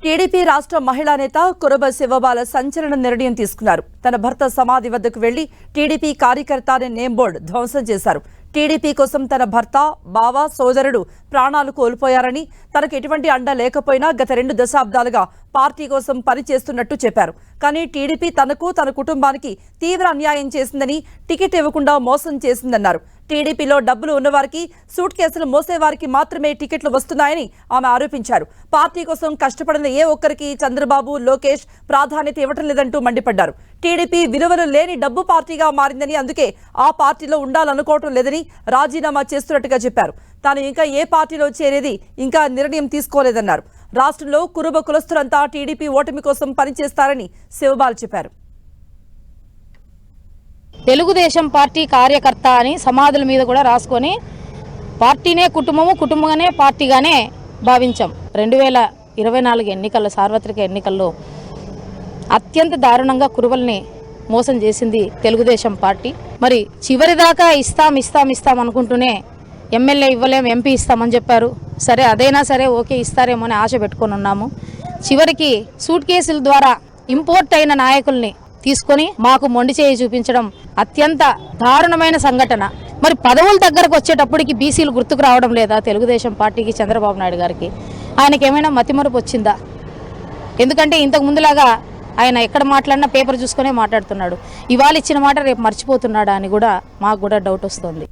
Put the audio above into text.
TDP రాష్ట్ర మహిళా నేత కురబ శివబాల సంచలన నిర్ణయం తీసుకున్నారు. తన భర్త సమాధి వద్దకు వెళ్లి టీడీపీ కార్యకర్త అనే నేమ్ బోర్డు ధ్వంసం చేశారు. టీడీపీ కోసం తన భర్త, బావ, సోదరుడు ప్రాణాలు కోల్పోయారని, తనకు ఎటువంటి అండ లేకపోయినా గత 2 దశాబ్దాలుగా పార్టీ కోసం పనిచేస్తున్నట్టు చెప్పారు. కానీ టీడీపీ తనకు, తన కుటుంబానికి తీవ్ర అన్యాయం చేసిందని, టికెట్ ఇవ్వకుండా మోసం చేసిందన్నారు. టీడీపీలో డబ్బులు ఉన్నవారికి, సూట్ కేసులు మోసేవారికి మాత్రమే టికెట్లు వస్తున్నాయని ఆమె ఆరోపించారు. పార్టీ కోసం కష్టపడిన ఏ ఒక్కరికి చంద్రబాబు, లోకేష్ ప్రాధాన్యత ఇవ్వటం లేదంటూ మండిపడ్డారు. టీడీపీ విలువలు లేని డబ్బు పార్టీగా మారిందని, అందుకే ఆ పార్టీలో ఉండాలనుకోవటం లేదని రాజీనామా చేస్తున్నట్టుగా చెప్పారు. తాను ఇంకా ఏ పార్టీలో చేరేది ఇంకా నిర్ణయం తీసుకోలేదన్నారు. రాష్ట్రంలో కురుబ కులస్తులంతా టీడీపీ ఓటమి కోసం పనిచేస్తారని శివబాల్ చెప్పారు. తెలుగుదేశం పార్టీ కార్యకర్త అని సమాధుల మీద కూడా రాసుకొని పార్టీనే కుటుంబము, కుటుంబంగానే పార్టీగానే భావించాం. 2024 ఎన్నికల్లో, సార్వత్రిక ఎన్నికల్లో అత్యంత దారుణంగా కురుబల్ని మోసం చేసింది తెలుగుదేశం పార్టీ. మరి చివరిదాకా ఇస్తాం అనుకుంటూనే ఎమ్మెల్యే ఇవ్వలేం, ఎంపీ ఇస్తామని చెప్పారు. సరే, అదైనా సరే ఓకే ఇస్తారేమో అని ఆశ పెట్టుకొని ఉన్నాము. చివరికి సూట్ కేసుల ద్వారా ఇంపోర్ట్ అయిన నాయకుల్ని తీసుకొని మాకు మొండి చేయి చూపించడం అత్యంత దారుణమైన సంఘటన. మరి పదవుల దగ్గరకు వచ్చేటప్పటికి బీసీలు గుర్తుకు రావడం లేదా తెలుగుదేశం పార్టీకి, చంద్రబాబు నాయుడు గారికి? ఆయనకి ఏమైనా మతిమరుపు వచ్చిందా? ఎందుకంటే ఇంతకు ముందులాగా ఆయన ఎక్కడ మాట్లాడినా పేపర్ చూసుకునే మాట్లాడుతున్నాడు. ఇవాళ ఇచ్చిన మాట రేపు మర్చిపోతున్నాడా అని కూడా మాకు కూడా డౌట్ వస్తుంది.